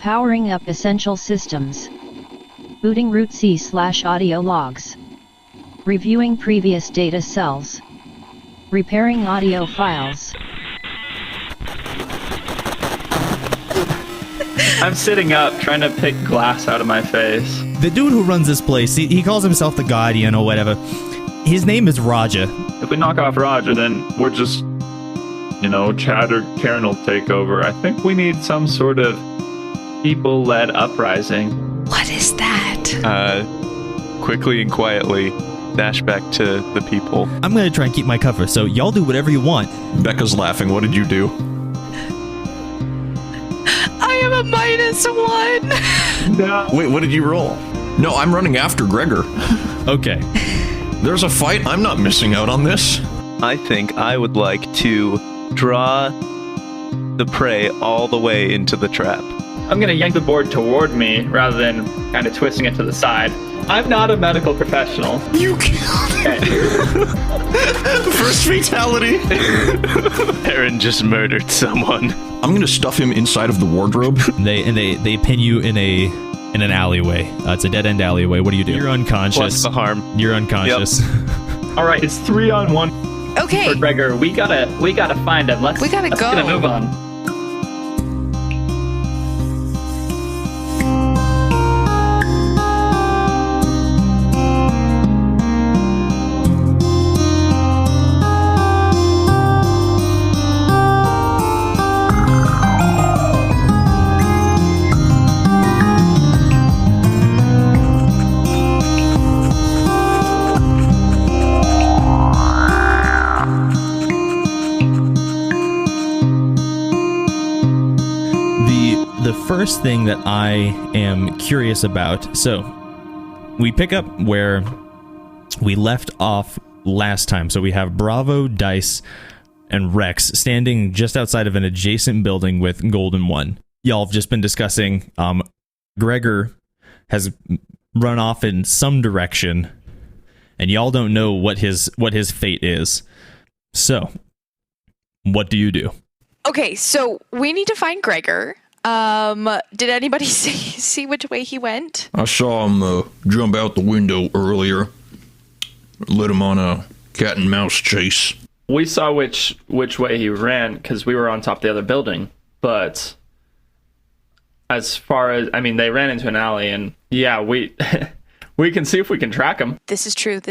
Powering up essential systems. Booting root C/audio logs. Reviewing previous data cells. Repairing audio files. I'm sitting up trying to pick glass out of my face. The dude who runs this place, he calls himself the Guardian or whatever. His name is Roger. If we knock off Roger, then we're just, Chad or Karen will take over. I think we need some sort of people-led uprising. What is that? Quickly and quietly dash back to the people. I'm gonna try and keep my cover, so y'all do whatever you want. Becca's laughing. What did you do? I am a -1. No. Wait, what did you roll? No, I'm running after Greggor. Okay. There's a fight. I'm not missing out on this. I think I would like to draw the prey all the way into the trap. I'm going to yank the board toward me rather than kind of twisting it to the side. I'm not a medical professional. You killed First fatality. Aaron just murdered someone. I'm gonna stuff him inside of the wardrobe. They pin you in an alleyway. It's a dead end alleyway. What do you do? You're unconscious. Plus the harm. You're unconscious. Yep. All right, it's 3-on-1 Okay. for Greggor. We gotta find him. Let's We gotta let's go. get a move on. The first thing that I am curious about, so we pick up where we left off last time. So we have Bravo, Dice, and Rex standing just outside of an adjacent building with Golden One. Y'all have just been discussing Greggor has run off in some direction, and y'all don't know what his fate is. So, what do you do? Okay, so we need to find Greggor. Did anybody see which way he went? I saw him jump out the window earlier. Led him on a cat and mouse chase. We saw which way he ran because we were on top of the other building. But as far as, they ran into an alley, and yeah, we we can see if we can track him. This is true.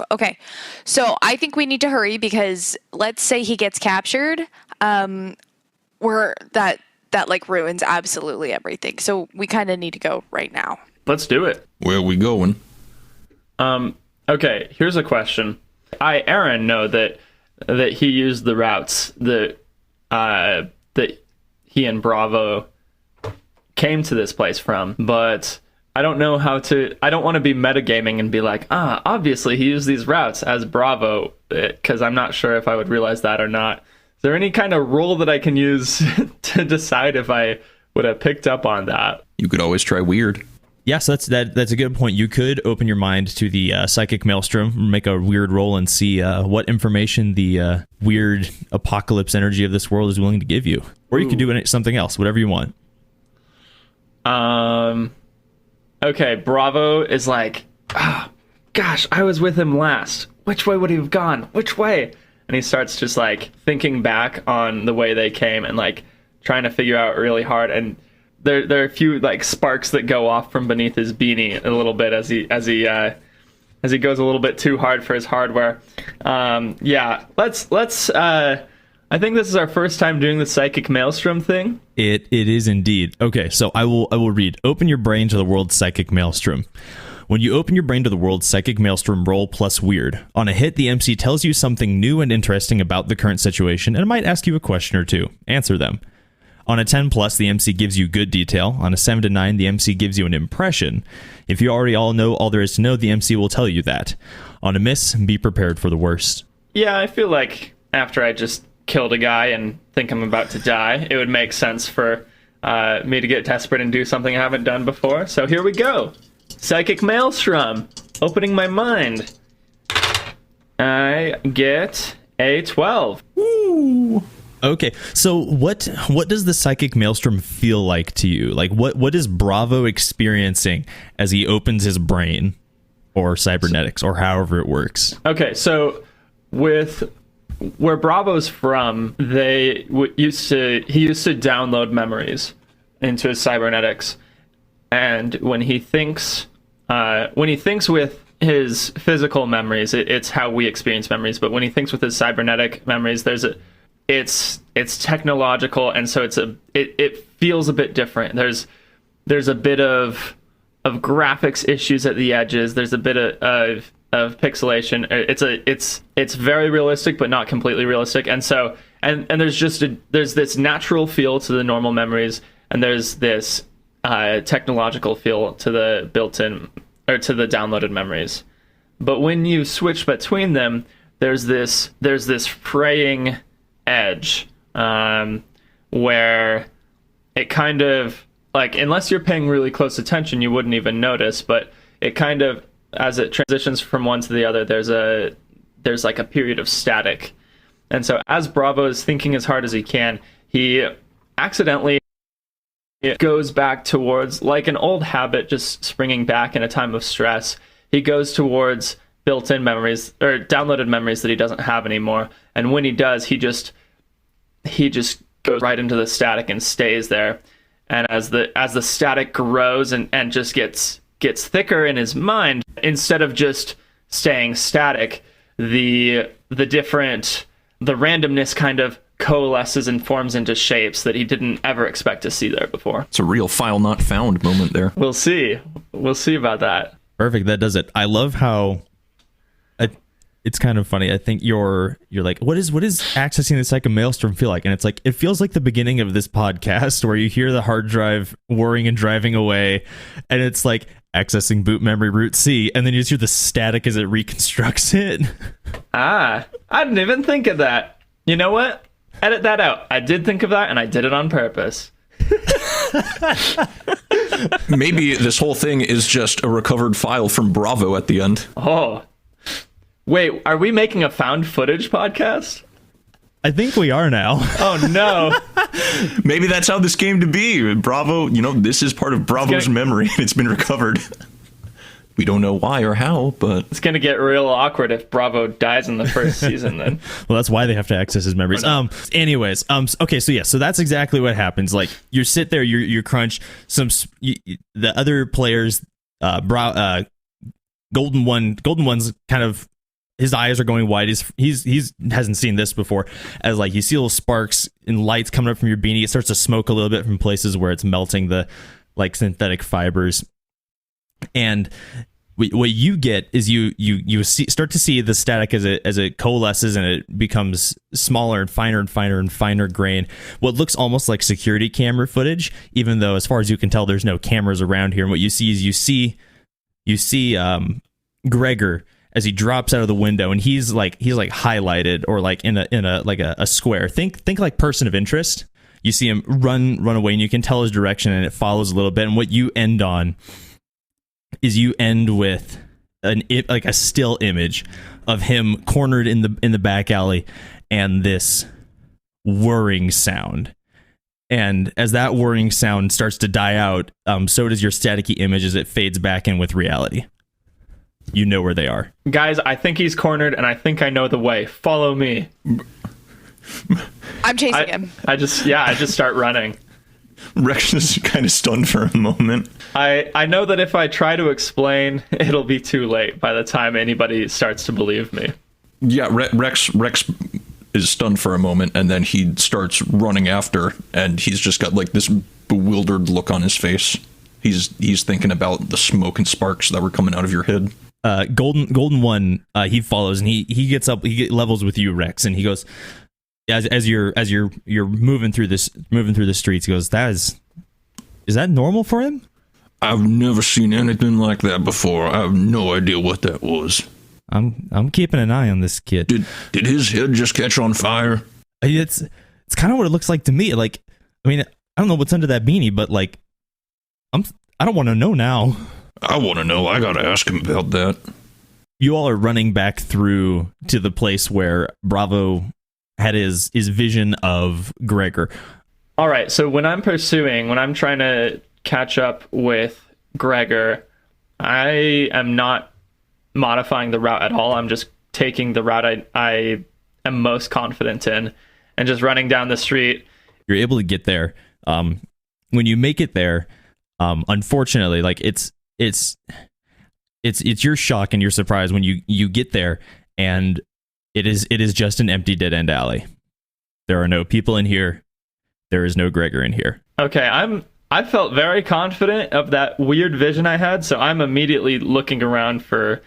Okay, so I think we need to hurry because let's say he gets captured. That like ruins absolutely everything. So we kind of need to go right now. Let's do it. Where are we going? Okay, here's a question. Aaron, know that he used the routes that he and Bravo came to this place from, but I don't know how to. I don't want to be metagaming and be like, obviously he used these routes as Bravo, because I'm not sure if I would realize that or not. Is there any kind of rule that I can use to decide if I would have picked up on that? You could always try weird. Yes, that's a good point. You could open your mind to the psychic maelstrom, make a weird roll, and see what information the weird apocalypse energy of this world is willing to give you. Or you could do something else, whatever you want. Okay, Bravo is like, gosh, I was with him last. Which way would he have gone? Which way? And he starts just like thinking back on the way they came and like trying to figure out really hard. And there are a few like sparks that go off from beneath his beanie a little bit as he goes a little bit too hard for his hardware. Yeah, let's. I think this is our first time doing the psychic maelstrom thing. It is indeed. Okay, so I will read. Open your brain to the world's psychic maelstrom. When you open your brain to the world's psychic maelstrom, roll plus weird. On a hit, the MC tells you something new and interesting about the current situation and might ask you a question or two. Answer them. On a 10 plus, the MC gives you good detail. On a 7 to 9, the MC gives you an impression. If you already all know all there is to know, the MC will tell you that. On a miss, be prepared for the worst. Yeah, I feel like after I just killed a guy and think I'm about to die, it would make sense for me to get desperate and do something I haven't done before. So here we go. Psychic Maelstrom. Opening my mind. I get a 12. Ooh. Okay, so what does the psychic maelstrom feel like to you? Like what is Bravo experiencing as he opens his brain or cybernetics or however it works? Okay, so with where Bravo's from, he used to download memories into his cybernetics, and when he thinks with his physical memories, it's how we experience memories. But when he thinks with his cybernetic memories, it's technological, and so it feels a bit different. There's a bit of graphics issues at the edges. There's a bit of pixelation. It's very realistic, but not completely realistic. And so and there's this natural feel to the normal memories, and there's this technological feel to the built-in or to the downloaded memories. But when you switch between them, there's this fraying edge where it kind of, like, unless you're paying really close attention, you wouldn't even notice, but it kind of, as it transitions from one to the other, there's like a period of static. And so as Bravo is thinking as hard as he can, he accidentally goes back towards, like an old habit just springing back in a time of stress, he goes towards built-in memories or downloaded memories that he doesn't have anymore. And when he does, he just goes right into the static and stays there. And as the static grows and just gets thicker in his mind, instead of just staying static, the randomness kind of coalesces and forms into shapes that he didn't ever expect to see there before. It's a real file not found moment there. We'll see about that. Perfect. That does it. I love how it's kind of funny. I think you're like, what is accessing the psychic maelstrom feel like? And it's like, it feels like the beginning of this podcast where you hear the hard drive whirring and driving away, and it's like accessing boot memory root C, and then you just hear the static as it reconstructs it. I didn't even think of that. You know what? Edit that out. I did think of that, and I did it on purpose. Maybe this whole thing is just a recovered file from Bravo at the end. Oh. Wait, are we making a found footage podcast? I think we are now. Oh, no. Maybe that's how this came to be. Bravo, this is part of Bravo's memory. It's been recovered. We don't know why or how, but it's going to get real awkward if Bravo dies in the first season then. Well, that's why they have to access his memories. Anyways, okay, so yeah, so that's exactly what happens. Like, you sit there, you crunch the other players, Golden One's kind of, his eyes are going wide. He's hasn't seen this before. As like you see little sparks and lights coming up from your beanie. It starts to smoke a little bit from places where it's melting the like synthetic fibers. And what you get is you start to see the static as it coalesces and it becomes smaller and finer grain. What looks almost like security camera footage, even though as far as you can tell, there's no cameras around here. And what you see is you see Greggor as he drops out of the window, and he's like highlighted or like in a square. Think like person of interest. You see him run away, and you can tell his direction, and it follows a little bit. And what you end on is you end with like a still image of him cornered in the back alley, and this whirring sound. And as that whirring sound starts to die out, so does your staticky image as it fades back in with reality. You know where they are. Guys, I think he's cornered, and I think I know the way. Follow me. I'm chasing him. I just start running. Rex is kind of stunned for a moment. I know that if I try to explain, it'll be too late by the time anybody starts to believe me. Yeah, Rex is stunned for a moment, and then he starts running after, and he's just got like this bewildered look on his face. He's thinking about the smoke and sparks that were coming out of your head. Golden One, he follows, and he gets up, levels with you, Rex, and he goes, as you're moving through the streets, he goes, is that normal for him? I've never seen anything like that before. I have no idea what that was. I'm keeping an eye on this kid. Did his head just catch on fire? It's kind of what it looks like to me. Like, I mean, I don't know what's under that beanie, but like, I don't want to know now. I want to know. I got to ask him about that. You all are running back through to the place where Bravo had his vision of Greggor. All right, so when I'm trying to catch up with Greggor, I am not modifying the route at all. I'm just taking the route I am most confident in and just running down the street. You're able to get there. When you make it there, unfortunately, like it's your shock and your surprise when you get there, and it is just an empty dead end alley. There are no people in here. There is no Greggor in here. Okay, I felt very confident of that weird vision I had, so I'm immediately looking around for,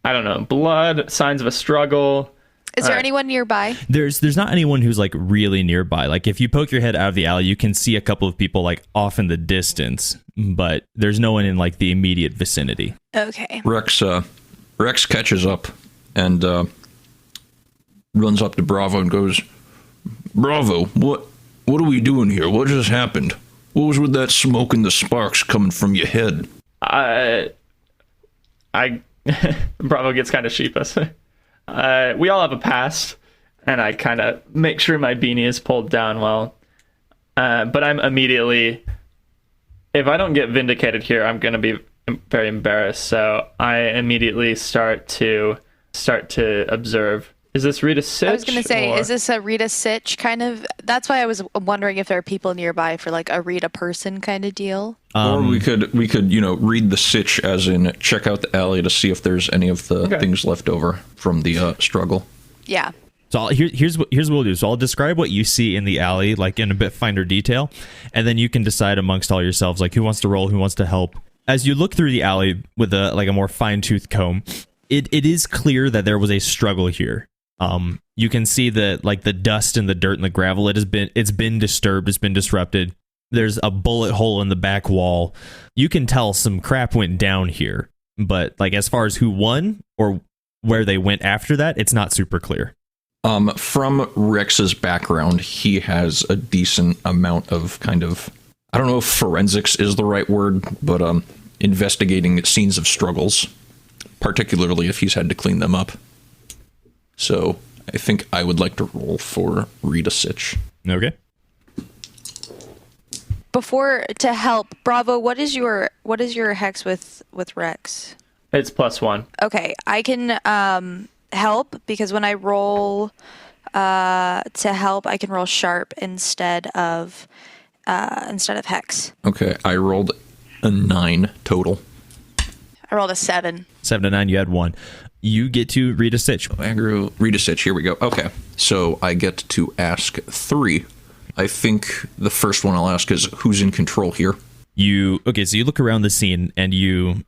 I don't know, blood, signs of a struggle. Is there anyone nearby? There's not anyone who's like really nearby. Like if you poke your head out of the alley, you can see a couple of people like off in the distance, but there's no one in like the immediate vicinity. Okay. Rex catches up and runs up to Bravo and goes, "Bravo, what are we doing here? What just happened? What was with that smoke and the sparks coming from your head?" Bravo gets kind of sheepish. We all have a past, and I kind of make sure my beanie is pulled down well. But I'm immediately, if I don't get vindicated here, I'm going to be very embarrassed. So I immediately start to observe. Is this Rita Sitch? I was going to say, is this a Rita Sitch kind of? That's why I was wondering if there are people nearby for like a Rita person kind of deal. Or we could read the sitch as in check out the alley to see if there's any of the things left over from the struggle. Yeah. So here's what we'll do. So I'll describe what you see in the alley, like in a bit finer detail, and then you can decide amongst all yourselves, like who wants to roll, who wants to help. As you look through the alley with a more fine-tooth comb, it is clear that there was a struggle here. You can see the dust and the dirt and the gravel. It's been disturbed. It's been disrupted. There's a bullet hole in the back wall. You can tell some crap went down here, but like as far as who won or where they went after that, it's not super clear. From Rex's background, he has a decent amount of kind of, I don't know if forensics is the right word, but investigating scenes of struggles, particularly if he's had to clean them up. So I think I would like to roll for Rita Sitch. Okay. Before to help, Bravo, what is your hex with Rex? It's +1. Okay, I can help because when I roll to help, I can roll sharp instead of hex. Okay, I rolled a 9 total. I rolled a 7. 7 to 9. You had 1. You get to Rita Sitch. Aggro, Rita Sitch. Here we go. Okay, so I get to ask 3. I think the first one I'll ask is who's in control here. So you look around the scene and you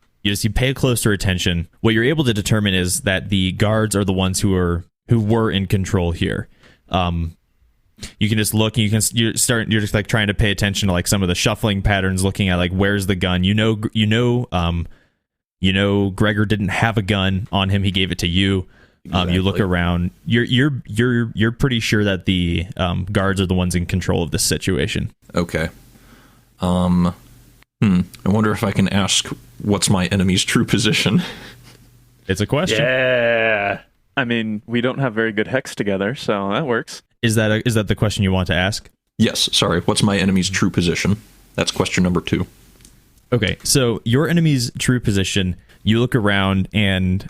pay closer attention. What you're able to determine is that the guards are the ones who were in control here. You can just look and you're just like trying to pay attention to like some of the shuffling patterns, looking at like where's the gun. Greggor didn't have a gun on him. He gave it to you. Exactly. You look around. You're pretty sure that the guards are the ones in control of this situation. Okay. I wonder if I can ask what's my enemy's true position. It's a question. Yeah. I mean, we don't have very good hex together, so that works. Is that the question you want to ask? Yes. Sorry. What's my enemy's true position? That's question number 2. Okay. So your enemy's true position. You look around and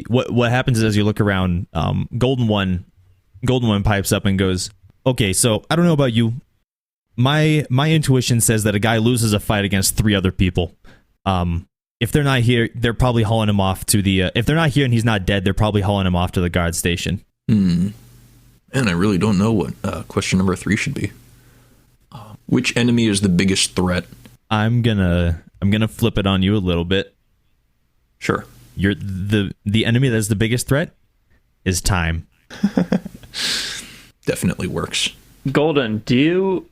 what happens is as you look around, Golden One pipes up and goes, "Okay, so I don't know about you. My intuition says that a guy loses a fight against 3 other people. If they're not here, they're probably hauling him off to the. If they're not here and he's not dead, they're probably hauling him off to the guard station." And I really don't know what question number 3 should be. Which enemy is the biggest threat? I'm gonna flip it on you a little bit. Sure. You're the enemy that's the biggest threat is time. Definitely works. Golden, do you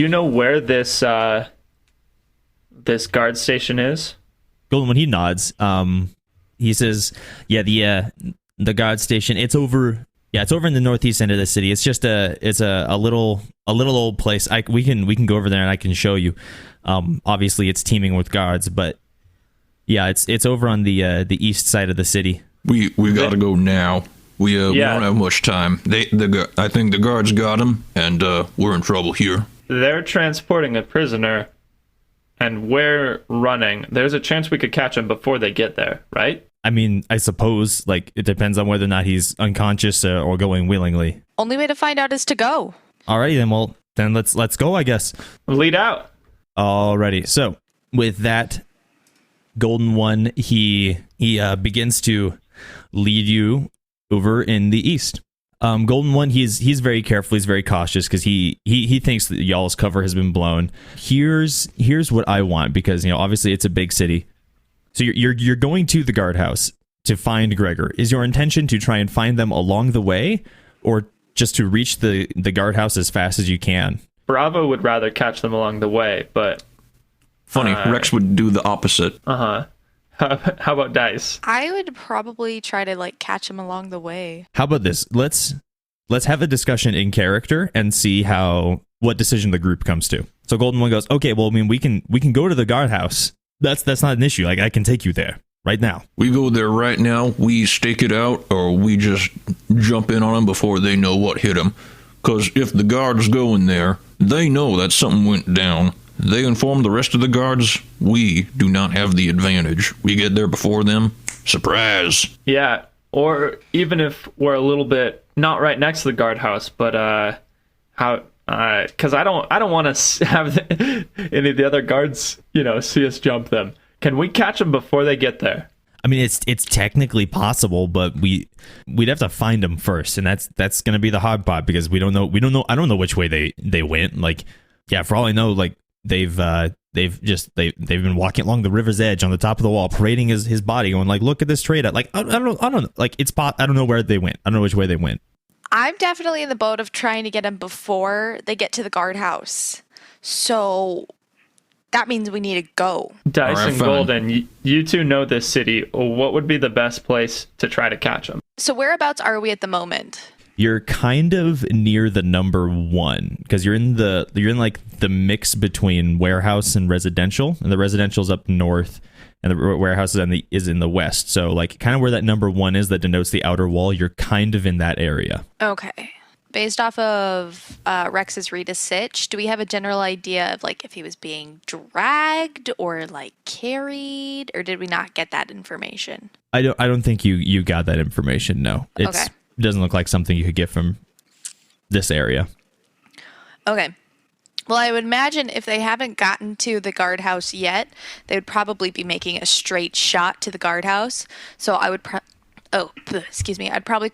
know where this guard station is? Golden, when he nods, he says, "Yeah, the guard station. It's over. Yeah, it's over in the northeast end of the city. It's just a little old place. We can go over there and I can show you. Obviously, it's teeming with guards, but yeah, it's over on the east side of the city. We got to go now. We Yeah. don't have much time. I think the guards got him, and we're in trouble here. They're transporting a prisoner, and we're running. There's a chance we could catch him before they get there, right? I mean, I suppose, like, it depends on whether or not he's unconscious or going willingly. Only way to find out is to go. Alrighty, then. Well, then let's go, I guess. Lead out. Alrighty. So, with that, Golden One, he begins to lead you over in the east. Golden One, he's very careful, he's very cautious because he thinks that y'all's cover has been blown. Here's what I want, because obviously it's a big city. So you're going to the guardhouse to find Greggor. Is your intention to try and find them along the way, or just to reach the guardhouse as fast as you can? Bravo would rather catch them along the way, but Funny, Rex would do the opposite. how about Dice? I would probably try to catch him along the way. How about this? Let's have a discussion in character and see what decision the group comes to. So Golden One goes, okay, well, I mean, we can go to the guardhouse. That's not an issue. Like, I can take you there right now. We go there right now, we stake it out, or we just jump in on them before they know what hit them. Because if the guards go in there, they know that something went down. They inform the rest of the guards. We do not have the advantage. We get there before them. Surprise! Yeah, or even if we're a little bit not right next to the guardhouse, but because I don't want to have any of the other guards, see us jump them. Can we catch them before they get there? I mean, it's technically possible, but we'd have to find them first, and that's going to be the hard part, because we don't know. I don't know which way they went. Like, yeah, for all I know, like they've been walking along the river's edge on the top of the wall, parading his body, going like, look at this trade. Like, I don't know. Like, I don't know where they went. I don't know which way they went. I'm definitely in the boat of trying to get him before they get to the guardhouse. So that means we need to go. Dice All right, and fine. Golden, you two know this city. What would be the best place to try to catch them? So whereabouts are we at the moment? You're kind of near the number 1, because you're in like the mix between warehouse and residential, and the residential's up north, and the warehouse is in the west. So like kind of where that number 1 is that denotes the outer wall, you're kind of in that area. Okay. Based off of Rex's read a sitch, do we have a general idea of like if he was being dragged or like carried, or did we not get that information? I don't think you got that information. No, Okay. It doesn't look like something you could get from this area. Okay. Well, I would imagine if they haven't gotten to the guardhouse yet, they would probably be making a straight shot to the guardhouse. So I would I'd probably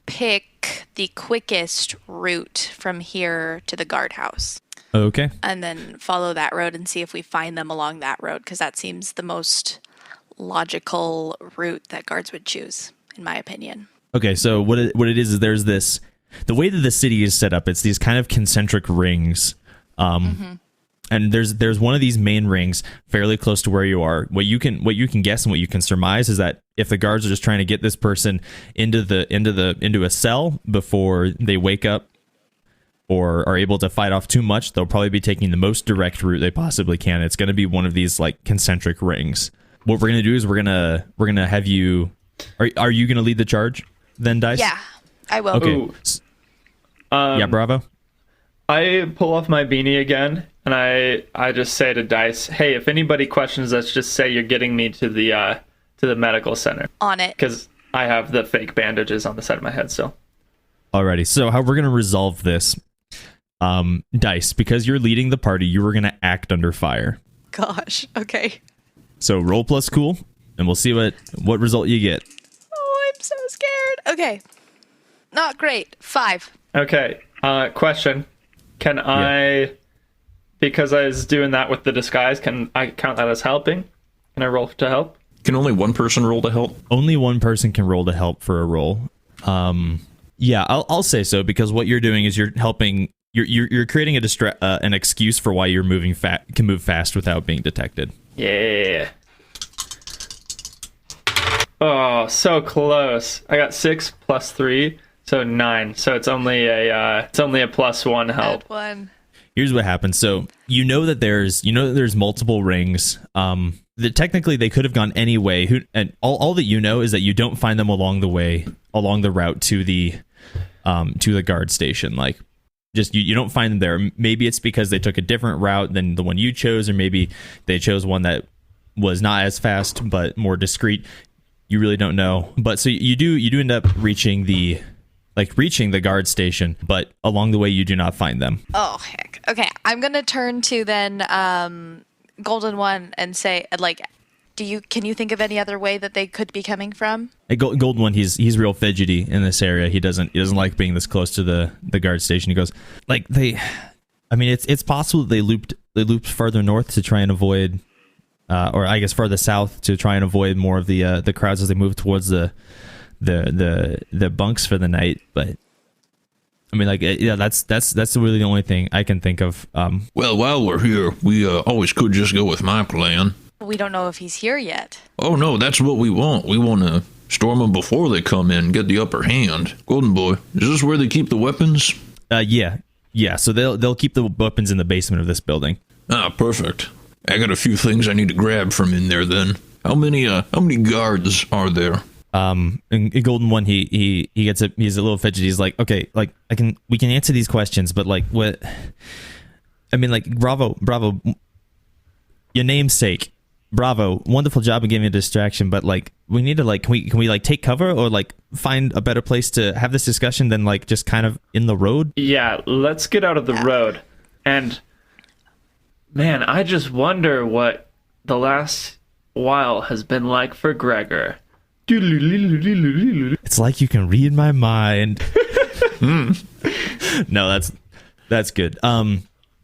pick the quickest route from here to the guardhouse. Okay. And then follow that road and see if we find them along that road, because that seems the most logical route that guards would choose, in my opinion. Okay, so what it is there's this, the way that the city is set up, it's these kind of concentric rings. And there's one of these main rings fairly close to where you are. What you can guess and what you can surmise is that if the guards are just trying to get this person into a cell before they wake up or are able to fight off too much, they'll probably be taking the most direct route they possibly can. It's going to be one of these like concentric rings. What we're going to do is we're going to have you. Are you going to lead the charge then, Dice? Yeah, I will. Okay. Ooh. Yeah, Bravo. I pull off my beanie again, and I just say to Dice, "Hey, if anybody questions us, just say you're getting me to the medical center." On it. Because I have the fake bandages on the side of my head still. Alrighty, so how we're going to resolve this, Dice, because you're leading the party, you were going to act under fire. Gosh. Okay. So roll plus cool, and we'll see what result you get. Oh, I'm so scared. Okay. Not great. 5. Okay. Question: Can I, because I was doing that with the disguise, can I count that as helping? Can I roll to help? Can only one person roll to help? Only one person can roll to help for a roll. Yeah, I'll say so, because what you're doing is you're helping. You're creating an excuse for why you're can move fast without being detected. Yeah. Oh, so close. I got 6 plus 3, so 9. So it's only a +1 help. Add 1. Here's what happens. So you know that there's multiple rings. technically they could have gone any way. And all that you know is that you don't find them along the route to the guard station. Like, just you don't find them there. Maybe it's because they took a different route than the one you chose, or maybe they chose one that was not as fast but more discreet. You really don't know. But so you do end up reaching the guard station, but along the way you do not find them. Oh heck. Okay, I'm gonna turn to then Golden One and say, like, can you think of any other way that they could be coming from? Golden One, he's real fidgety in this area. He doesn't like being this close to the guard station. He goes, like, it's possible that they looped further north to try and avoid, or I guess further south to try and avoid more of the crowds as they move towards the bunks for the night. But I mean, like, yeah, that's really the only thing I can think of. Well, while we're here, we always could just go with my plan. We don't know if he's here yet. Oh no, that's what we want. We want to storm them before they come in, get the upper hand. Golden Boy, is this where they keep the weapons? Yeah. So they'll keep the weapons in the basement of this building. Ah, perfect. I got a few things I need to grab from in there. Then, how many guards are there? In Golden One, he's a little fidgety. He's like, okay, like we can answer these questions, but like, what? I mean, like, bravo, your namesake, bravo, wonderful job of giving a distraction, but like, we need to, like, can we like take cover or like find a better place to have this discussion than like just kind of in the road? Yeah, let's get out of the road. And man, I just wonder what the last while has been like for Greggor. It's like you can read my mind. No, that's good. I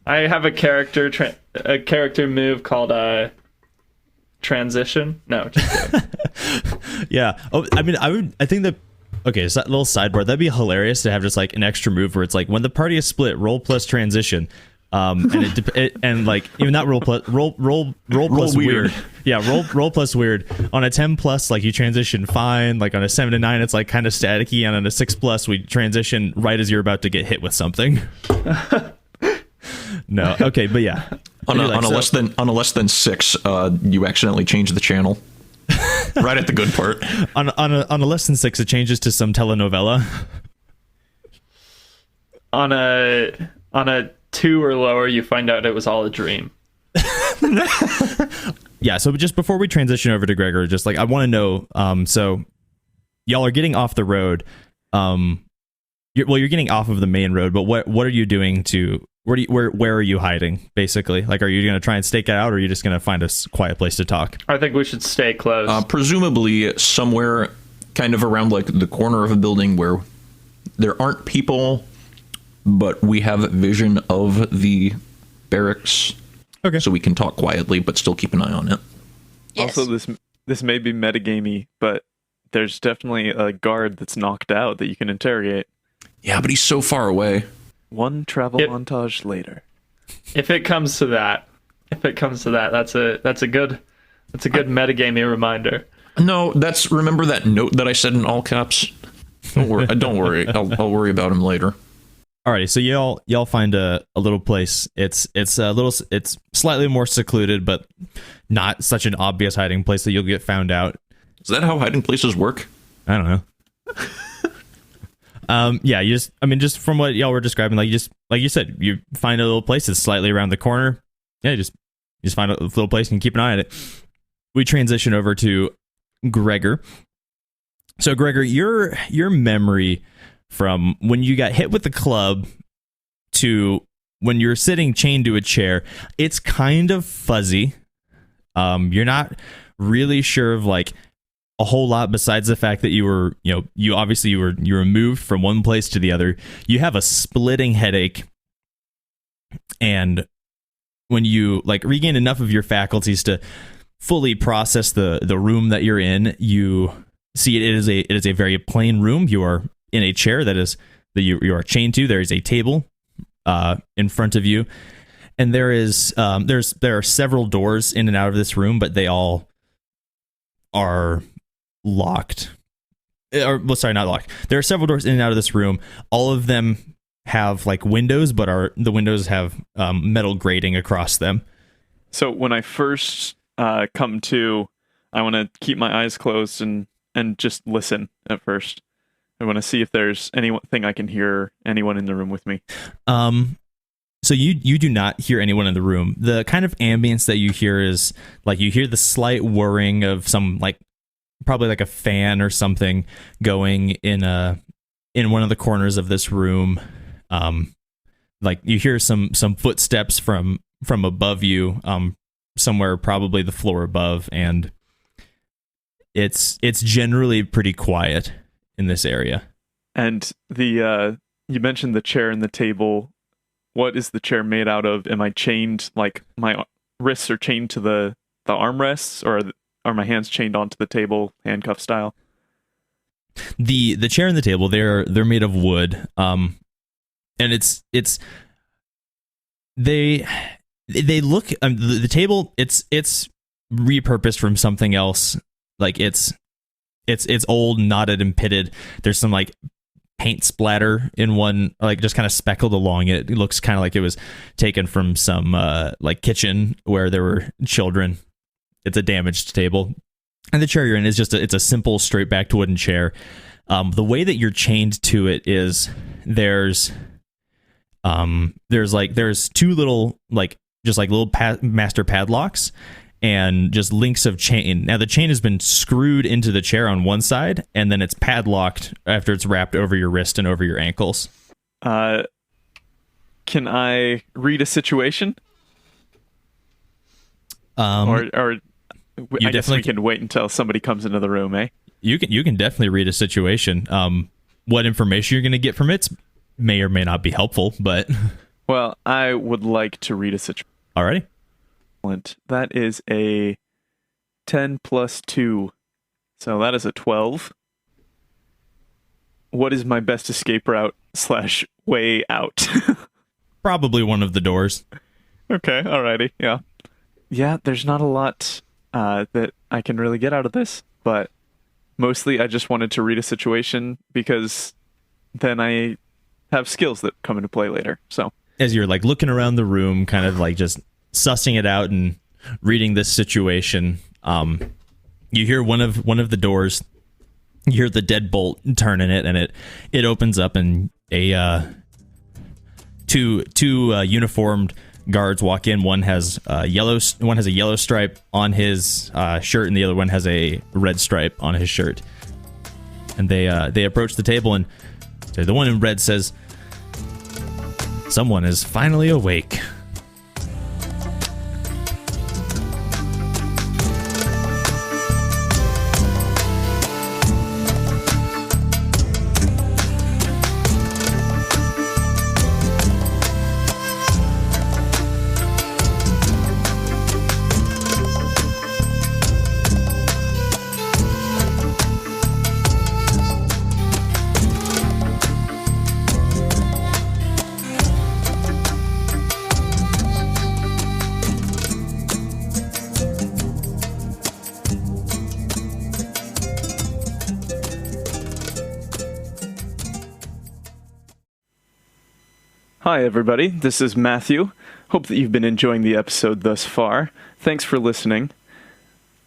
have a character move called transition. No, just kidding. Yeah. Oh, I mean, I think that. Okay, so that little sidebar, that'd be hilarious to have just like an extra move where it's like, when the party is split, roll plus transition. And like, even not roll plus weird. Yeah, roll plus weird. On a 10 plus, like, you transition fine. Like on a 7 to 9, it's like kind of staticky, and on a 6 plus, we transition right as you're about to get hit with something. No, okay, but yeah. On a less than 6, you accidentally change the channel. Right at the good part. On a less than 6, it changes to some telenovela. On a 2 or lower, you find out it was all a dream. Yeah, so just before we transition over to Greggor, just like, I want to know, so y'all are getting off the road. You're getting off of the main road, but what are you doing to where are you hiding, basically? Like, are you going to try and stake it out, or are you just going to find a quiet place to talk? I think we should stay close. Presumably somewhere kind of around like the corner of a building where there aren't people, but we have vision of the barracks. Okay. So we can talk quietly, but still keep an eye on it. Yes. Also, this may be metagamey, but there's definitely a guard that's knocked out that you can interrogate. Yeah, but he's so far away. One travel montage later. If it comes to that, that's a good metagamey reminder. No, remember that note that I said in all caps? Don't worry. I'll worry about him later. Alrighty, so y'all find a little place. It's slightly more secluded, but not such an obvious hiding place that you'll get found out. Is that how hiding places work? I don't know. Yeah, just from what y'all were describing, like you said, you find a little place that's slightly around the corner. Yeah, just find a little place and keep an eye on it. We transition over to Greggor. So Greggor, your memory from when you got hit with the club to when you're sitting chained to a chair, it's kind of fuzzy. You're not really sure of like a whole lot besides the fact that you were moved from one place to the other. You have a splitting headache, and when you like regain enough of your faculties to fully process the room that you're in, you see it is a very plain room. You are in a chair that you are chained to. There is a table in front of you, and there are several doors in and out of this room, but they all are locked. Sorry, not locked. There are several doors in and out of this room. All of them have like windows, but the windows have metal grating across them. So when I first come to, I want to keep my eyes closed and just listen at first. I want to see if there's anything I can hear anyone in the room with me. So you do not hear anyone in the room. The kind of ambience that you hear is like you hear the slight whirring of some like probably like a fan or something going in one of the corners of this room. Like you hear some footsteps from above you, somewhere probably the floor above, and it's generally pretty quiet in this area. And you mentioned the chair and the table. What is the chair made out of? Am I chained, like my wrists are chained to the armrests, or are my hands chained onto the table, handcuff style? The chair and the table, they're made of wood. And they look, the table, it's repurposed from something else. Like it's old, knotted, and pitted. There's some like paint splatter in one, like just kind of speckled along it. It looks kind of like it was taken from some like kitchen where there were children. It's a damaged table. And the chair you're in is it's a simple straight backed wooden chair. The way that you're chained to it is there's two little like just like little master padlocks and just links of chain. Now the chain has been screwed into the chair on one side, and then it's padlocked after it's wrapped over your wrist and over your ankles. Can I read a situation? Or I guess we can wait until somebody comes into the room, eh? You can definitely read a situation. What information you're going to get from it may or may not be helpful, but... Well, I would like to read a situation. Alrighty. That is a 10 plus 2. So that is a 12. What is my best escape route / way out? Probably one of the doors. Okay, alrighty, yeah. Yeah, there's not a lot that I can really get out of this, but mostly I just wanted to read a situation because then I have skills that come into play later. So as you're like looking around the room, kind of like just sussing it out and reading this situation, you hear one of the doors. You hear the deadbolt turn in it, and it opens up, and two uniformed guards walk in. One has a yellow stripe on his shirt, and the other one has a red stripe on his shirt. And they approach the table, and the one in red says, "Someone is finally awake." Hi everybody, this is Matthew. Hope that you've been enjoying the episode thus far. Thanks for listening.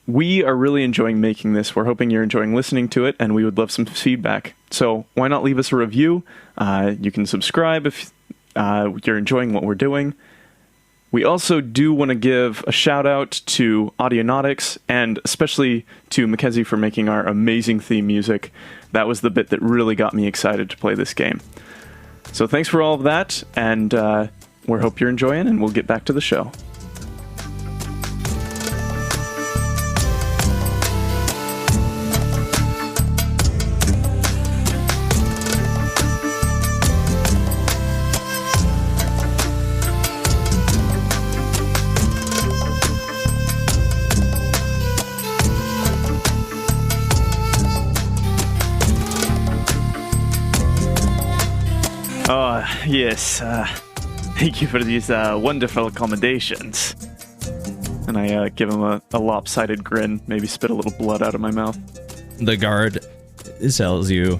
We are really enjoying making this. We're hoping you're enjoying listening to it, and we would love some feedback. So why not leave us a review? You can subscribe if you're enjoying what we're doing. We also do want to give a shout out to Audionautics, and especially to Mackenzie for making our amazing theme music. That was the bit that really got me excited to play this game. So thanks for all of that, and we hope you're enjoying, and we'll get back to the show. Yes, thank you for these wonderful accommodations. And I give him a lopsided grin, maybe spit a little blood out of my mouth. The guard tells you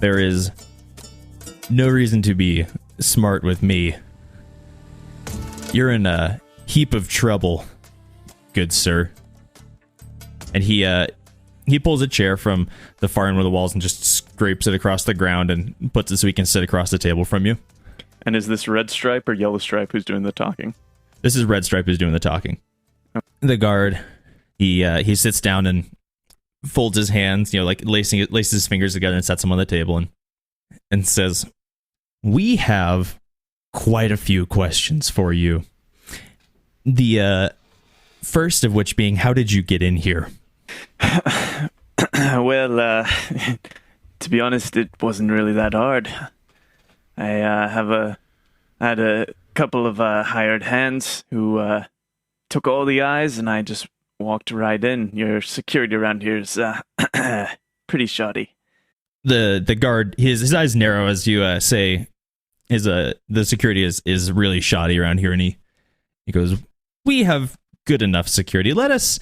there is no reason to be smart with me. You're in a heap of trouble. good sir. And he pulls a chair from the far end of the walls and just scrapes it across the ground and puts it so he can sit across the table from you. And is this Red Stripe or Yellow Stripe who's doing the talking? This is Red Stripe who's doing the talking. The guard, he sits down and folds his hands, like laces his fingers together and sets them on the table and says, "We have quite a few questions for you. The first of which being, how did you get in here?" Well, to be honest, it wasn't really that hard. I had a couple of hired hands who took all the eyes, and I just walked right in. Your security around here is pretty shoddy. The guard, his eyes narrow as you say, the security is really shoddy around here, and he goes, "We have good enough security. Let us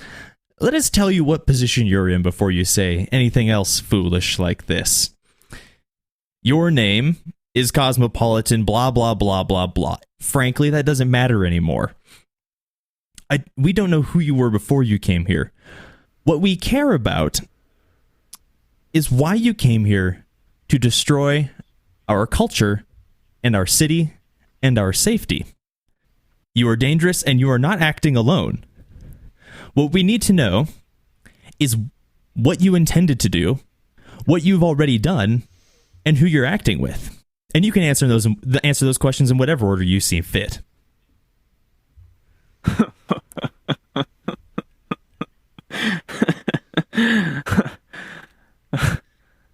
tell you what position you're in before you say anything else foolish like this. Your name is Cosmopolitan, blah, blah, blah, blah, blah. Frankly, that doesn't matter anymore. We don't know who you were before you came here. What we care about is why you came here to destroy our culture and our city and our safety. You are dangerous and you are not acting alone. What we need to know is what you intended to do, what you've already done, and who you're acting with. And you can answer those questions in whatever order you see fit."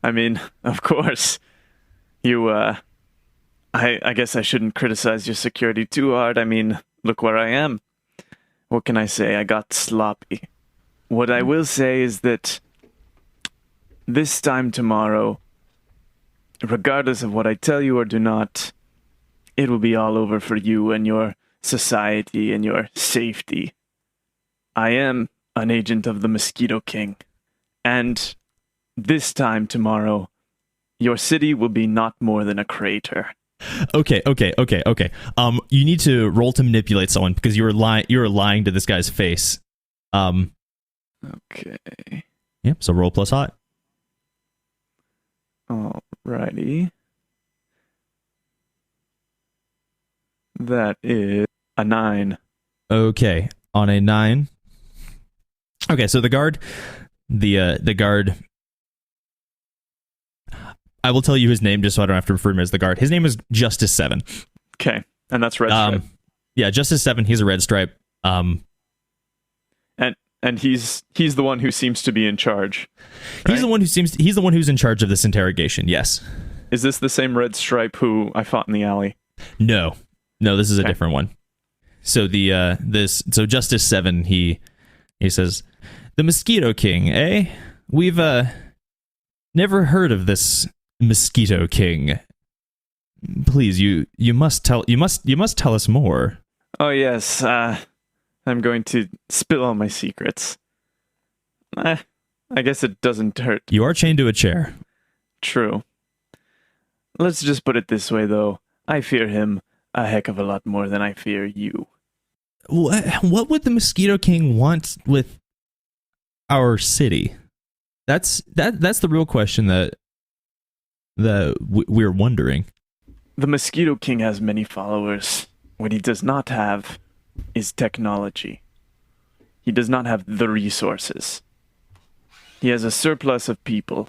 I mean, of course. I guess I shouldn't criticize your security too hard. I mean, look where I am. What can I say? I got sloppy. What I will say is that this time tomorrow, regardless of what I tell you or do not, it will be all over for you and your society and your safety. I am an agent of the Mosquito King, and this time tomorrow, your city will be not more than a crater. Okay. You need to roll to manipulate someone because you were lying to this guy's face. Okay. Yep. So roll plus hot. Alrighty. That is a 9. Okay. On a 9. Okay. So the guard. I will tell you his name just so I don't have to refer to him as the guard. His name is Justice 7. Okay, and that's Red Stripe. Yeah, Justice 7. He's a Red Stripe. And he's the one who seems to be in charge. Right? He's the one who's in charge of this interrogation. Yes. Is this the same Red Stripe who I fought in the alley? No, this is a different one. So so Justice 7, he says, "The Mosquito King, eh? We've never heard of this Mosquito King. Please, you must tell us more." Oh yes, I'm going to spill all my secrets. I guess it doesn't hurt. You are chained to a chair. True. Let's just put it this way, though. I fear him a heck of a lot more than I fear you. What would the Mosquito King want with our city? That's the real question that we're wondering. The Mosquito King has many followers. What he does not have is technology. He does not have the resources. He has a surplus of people,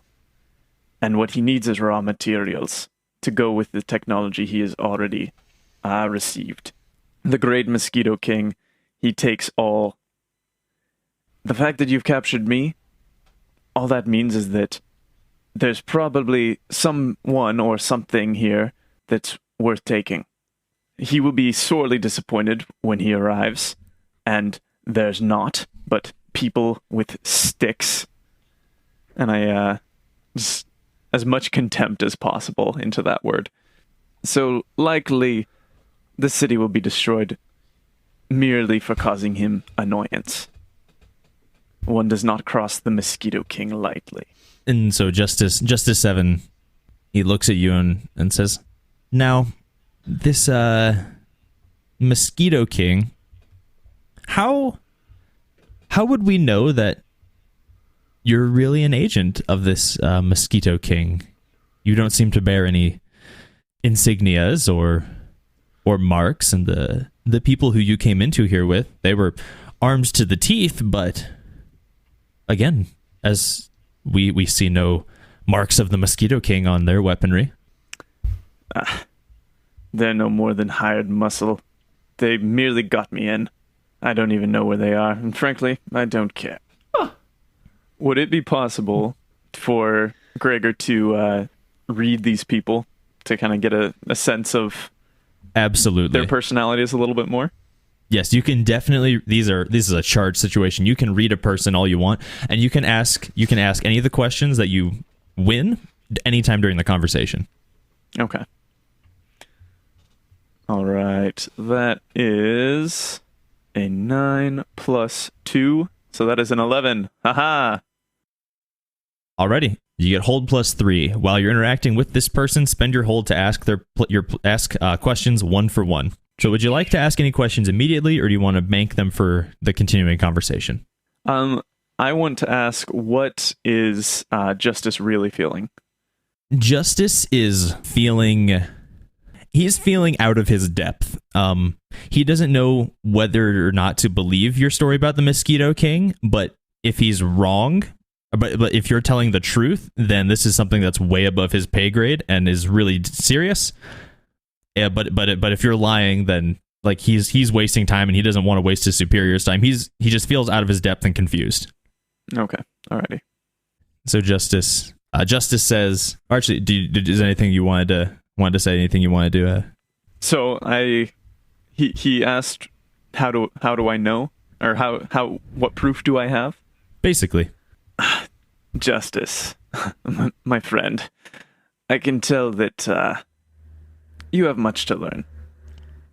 and what he needs is raw materials to go with the technology he has already received. The Great Mosquito King, he takes all. The fact that you've captured me, all that means is that there's probably someone or something here that's worth taking. He will be sorely disappointed when he arrives, and there's not, but people with sticks. And I just as much contempt as possible into that word. So likely the city will be destroyed merely for causing him annoyance. One does not cross the Mosquito King lightly. And so Justice 7, he looks at you and says, "Now, this Mosquito King, how how would we know that you're really an agent of this Mosquito King? You don't seem to bear any insignias or marks, and the people who you came into here with, they were armed to the teeth, but again, as we see no marks of the Mosquito King on their weaponry. They're no more than hired muscle. They merely got me in. I don't even know where they are, and frankly, I don't care. Would it be possible for Greggor to read these people to kind of get a sense of Absolutely their personalities a little bit more? Yes, you can definitely. This is a charged situation. You can read a person all you want, and you can ask any of the questions that you win anytime during the conversation. Okay. All right. That is a 9 plus 2, so that is an 11. Haha. Alrighty. You get hold plus 3. While you're interacting with this person, spend your hold to ask questions one for one. So would you like to ask any questions immediately, or do you want to bank them for the continuing conversation? I want to ask, what is Justice really feeling? Justice is feeling... He's feeling out of his depth. He doesn't know whether or not to believe your story about the Mosquito King, but if he's wrong... But if you're telling the truth, then this is something that's way above his pay grade and is really serious. Yeah, but if you're lying, then like he's wasting time, and he doesn't want to waste his superior's time. He just feels out of his depth and confused. Okay, alrighty. So Justice says, actually, is anything you wanted to say? Anything you wanted to? So he asked, how do I know, or what proof do I have? Basically. Justice, my friend, I can tell that you have much to learn.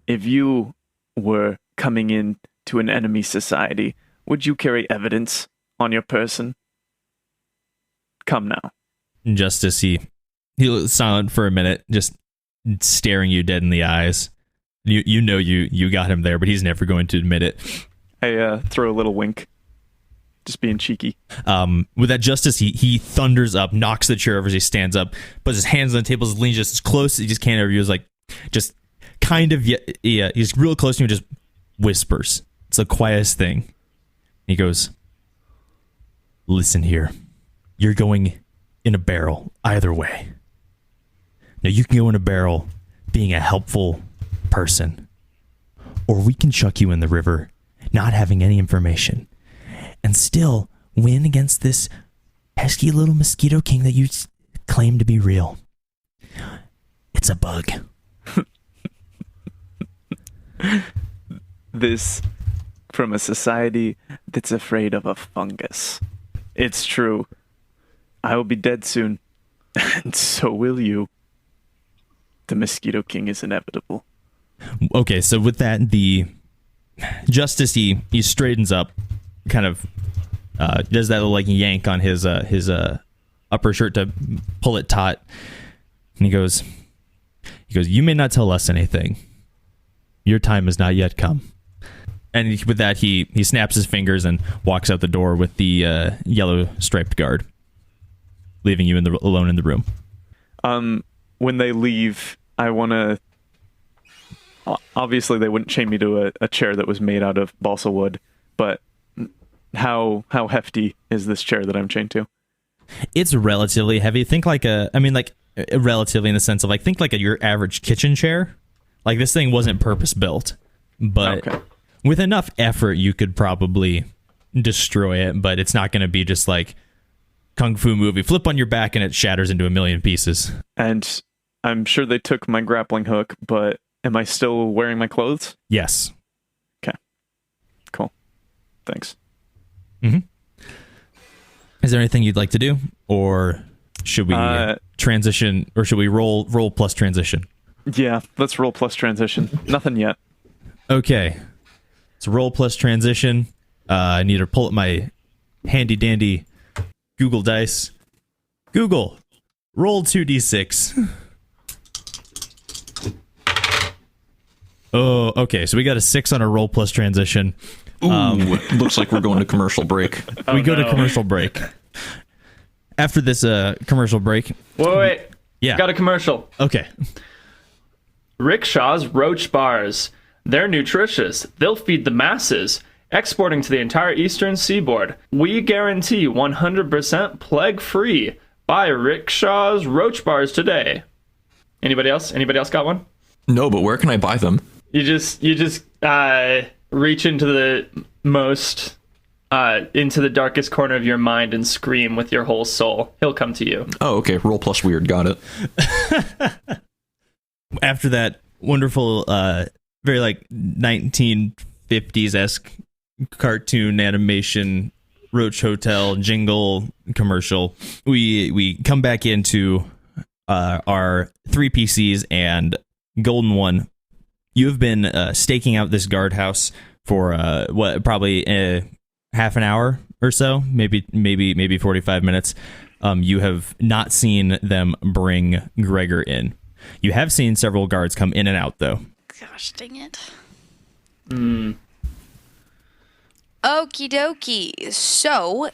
If you were coming in to an enemy society, would you carry evidence on your person? Come now. Justice, he was silent for a minute, just staring you dead in the eyes. You know you got him there, but he's never going to admit it. I throw a little wink. Just being cheeky. With that, Justice, he thunders up, knocks the chair over as he stands up, puts his hands on the table, leans just as close as he just can over you. Is like, just kind of, yeah, he's real close to you and just whispers. It's the quietest thing. He goes, listen here. You're going in a barrel either way. Now, you can go in a barrel being a helpful person, or we can chuck you in the river not having any information, and still win against this pesky little Mosquito King that you claim to be real. It's a bug. This from a society that's afraid of a fungus. It's true. I will be dead soon, and so will you. The Mosquito King is inevitable. Okay, so with that, the Justice, he straightens up, kind of does that little like yank on his upper shirt to pull it taut, and he goes, you may not tell us anything. Your time has not yet come. And with that, he snaps his fingers and walks out the door with the yellow striped guard, leaving you alone in the room. When they leave, I want to... Obviously, they wouldn't chain me to a chair that was made out of balsa wood, but how hefty is this chair that I'm chained to? It's relatively heavy. Think relatively in the sense of think like your average kitchen chair. Like, this thing wasn't purpose built, but with enough effort, you could probably destroy it. But it's not going to be just like Kung Fu movie, flip on your back and it shatters into a million pieces. And I'm sure they took my grappling hook, but am I still wearing my clothes? Yes. Okay. Cool. Thanks. Mm-hmm. Is there anything you'd like to do, or should we transition, or should we roll plus transition? Yeah, let's roll plus transition. Nothing yet. Okay. Let's roll plus transition. I need to pull up my handy dandy Google Dice. Google, roll 2d6. Oh, okay. So we got a 6 on a roll plus transition. Ooh, looks like we're going to commercial break. We go to commercial break. After this commercial break. Wait. Yeah. Got a commercial. Okay. Rickshaw's Roach Bars. They're nutritious. They'll feed the masses. Exporting to the entire eastern seaboard. We guarantee 100% plague-free. Buy Rickshaw's Roach Bars today. Anybody else? Anybody else got one? No, but where can I buy them? You just reach into the most into the darkest corner of your mind and scream with your whole soul. He'll come to you. Oh, okay. Roll plus weird. Got it. After that wonderful, very like 1950s-esque cartoon animation Roach Hotel jingle commercial, we come back into our 3 PCs and Golden One. You have been staking out this guardhouse for probably half an hour or so, maybe 45 minutes. You have not seen them bring Greggor in. You have seen several guards come in and out, though. Gosh dang it. Okie dokie. So,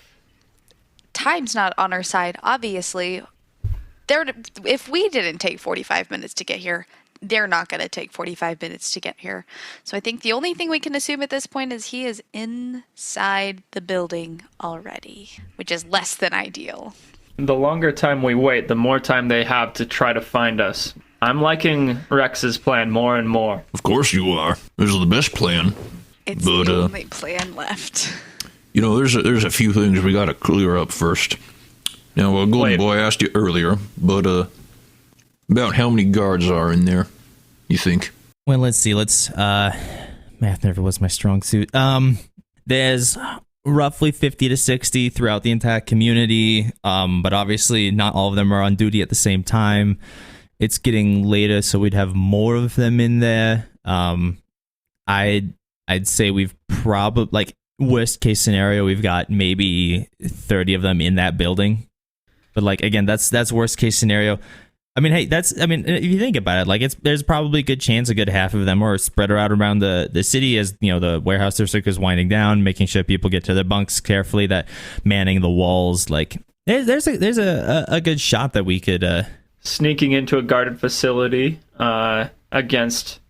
time's not on our side, obviously. If we didn't take 45 minutes to get here, they're not going to take 45 minutes to get here. So I think the only thing we can assume at this point is he is inside the building already, which is less than ideal. The longer time we wait, the more time they have to try to find us. I'm liking Rex's plan more and more. Of course you are. This is the best plan. It's the only plan left. You know, there's a few things we got to clear up first. Now, Golden Boy asked you earlier, but about how many guards are in there, you think? Well, let's see. Math never was my strong suit. There's roughly 50 to 60 throughout the entire community, but obviously not all of them are on duty at the same time. It's getting later, so we'd have more of them in there. I'd say we've probably, like, worst case scenario, we've got maybe 30 of them in that building. But, like, again, that's worst case scenario. I mean, hey, if you think about it, like, there's probably a good chance a good half of them are spread out around the city as, you know, the warehouse district is winding down, making sure people get to their bunks carefully, that manning the walls. Like, there's a good shot that we could Sneaking into a guarded facility against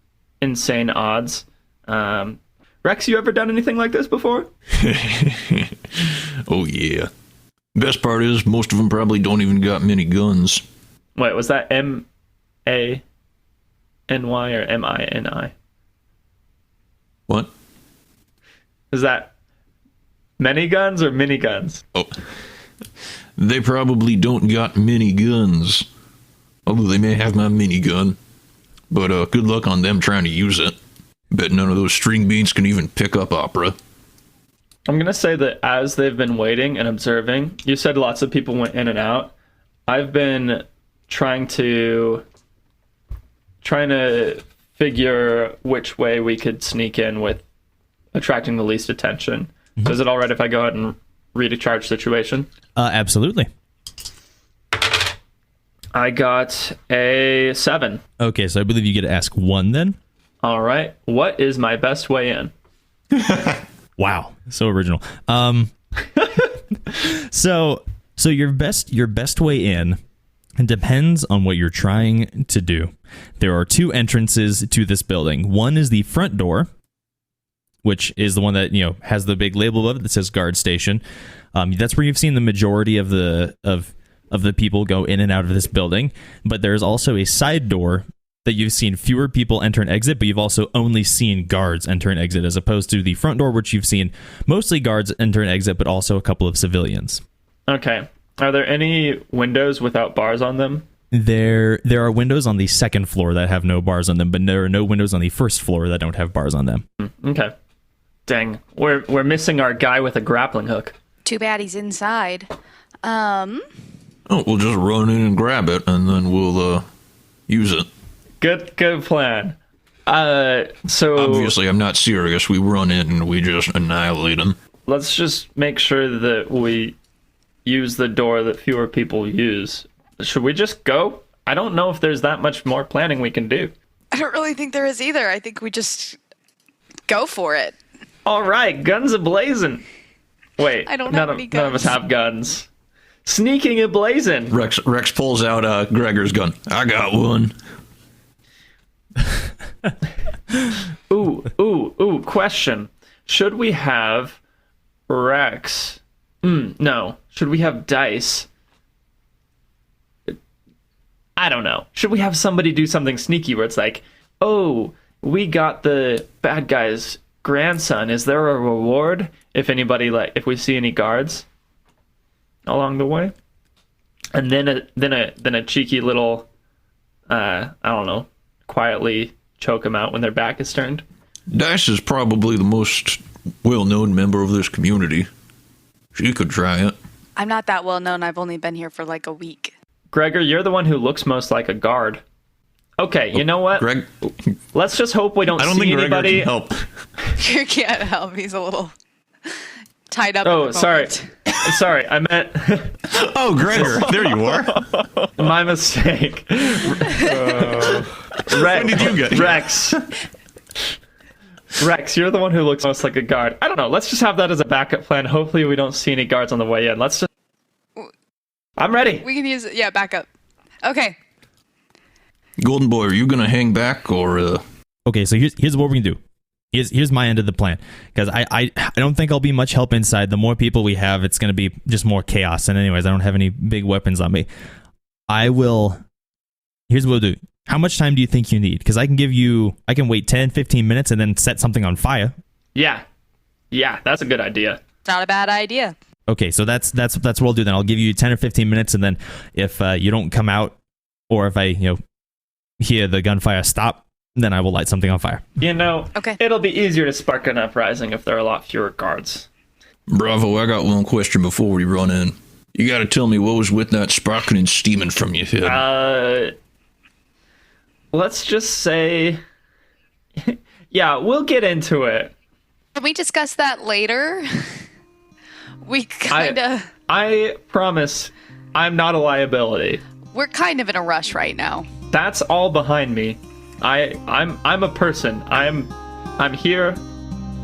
insane odds. Rex, you ever done anything like this before? Oh, yeah. Best part is most of them probably don't even got many guns. Wait, was that M-A-N-Y or M-I-N-I? What? Is that many guns or mini guns? Oh. They probably don't got many guns. Although they may have my minigun. But good luck on them trying to use it. Bet none of those string beans can even pick up opera. I'm going to say that as they've been waiting and observing, you said lots of people went in and out. I've been trying to figure which way we could sneak in with attracting the least attention. Mm-hmm. So is it all right if I go ahead and read a charge situation? Absolutely. I got a 7. Okay, so I believe you get to ask 1 then. All right. What is my best way in? Wow, so original. So your best way in depends on what you're trying to do. There are 2 entrances to this building. One is the front door, which is the one that, you know, has the big label above it that says guard station. That's where you've seen the majority of the people go in and out of this building. But there's also a side door that you've seen fewer people enter and exit, but you've also only seen guards enter and exit, as opposed to the front door, which you've seen mostly guards enter and exit, but also a couple of civilians. Okay. Are there any windows without bars on them? There are windows on the second floor that have no bars on them, but there are no windows on the first floor that don't have bars on them. Okay. Dang. We're missing our guy with a grappling hook. Too bad he's inside. Oh, we'll just run in and grab it, and then we'll use it. Good plan. So obviously, I'm not serious. We run in and we just annihilate them. Let's just make sure that we use the door that fewer people use. Should we just go? I don't know if there's that much more planning we can do. I don't really think there is either. I think we just go for it. All right, guns a-blazing. Wait, I don't none have any of us guns. have guns. Sneaking a-blazing. Rex pulls out Greggor's gun. I got one. Ooh, question. Should we have Rex? No. Should we have Dice? I don't know. Should we have somebody do something sneaky where it's like, oh, we got the bad guy's grandson. Is there a reward if we see any guards along the way? And then a cheeky little, I don't know, quietly choke them out when their back is turned. Dice is probably the most well-known member of this community. She could try it. I'm not that well known. I've only been here for like a week. Greggor, you're the one who looks most like a guard. Okay, you know what? Greg, Let's just hope we don't I don't see think anybody. Greggor can help. You can't help. He's a little tied up. Oh, at the sorry. moment. Sorry, I meant Oh, Greggor, there you are. my mistake. When did you get here? Rex, you're the one who looks most like a guard. I don't know. Let's just have that as a backup plan. Hopefully we don't see any guards on the way in. Let's just... I'm ready. We can use it. Yeah, back up. Okay. Golden Boy, are you gonna hang back or? Okay, so here's what we're gonna do. Here's my end of the plan, because I don't think I'll be much help inside. The more people we have, it's gonna be just more chaos. And anyways, I don't have any big weapons on me. Here's what we'll do. How much time do you think you need? Because I can wait 10, 15 minutes and then set something on fire. Yeah, that's a good idea. It's not a bad idea. Okay, so that's what we'll do then. I'll give you 10 or 15 minutes, and then if you don't come out, or if I hear the gunfire stop, then I will light something on fire. Okay. It'll be easier to spark an uprising if there are a lot fewer guards. Bravo, I got one question before we run in. You gotta tell me what was with that sparking and steaming from your head. Let's just say... yeah, we'll get into it. Can we discuss that later? We kind of... I promise I'm not a liability. We're kind of in a rush right now. That's all behind me. I'm a person. I'm here.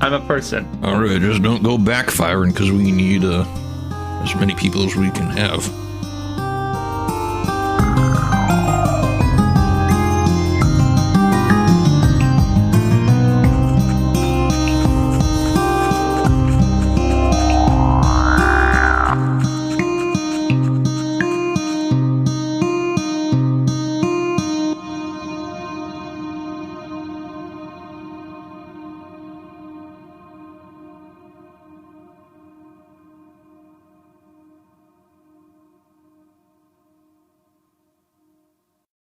I'm a person. All right, just don't go backfiring, because we need as many people as we can have.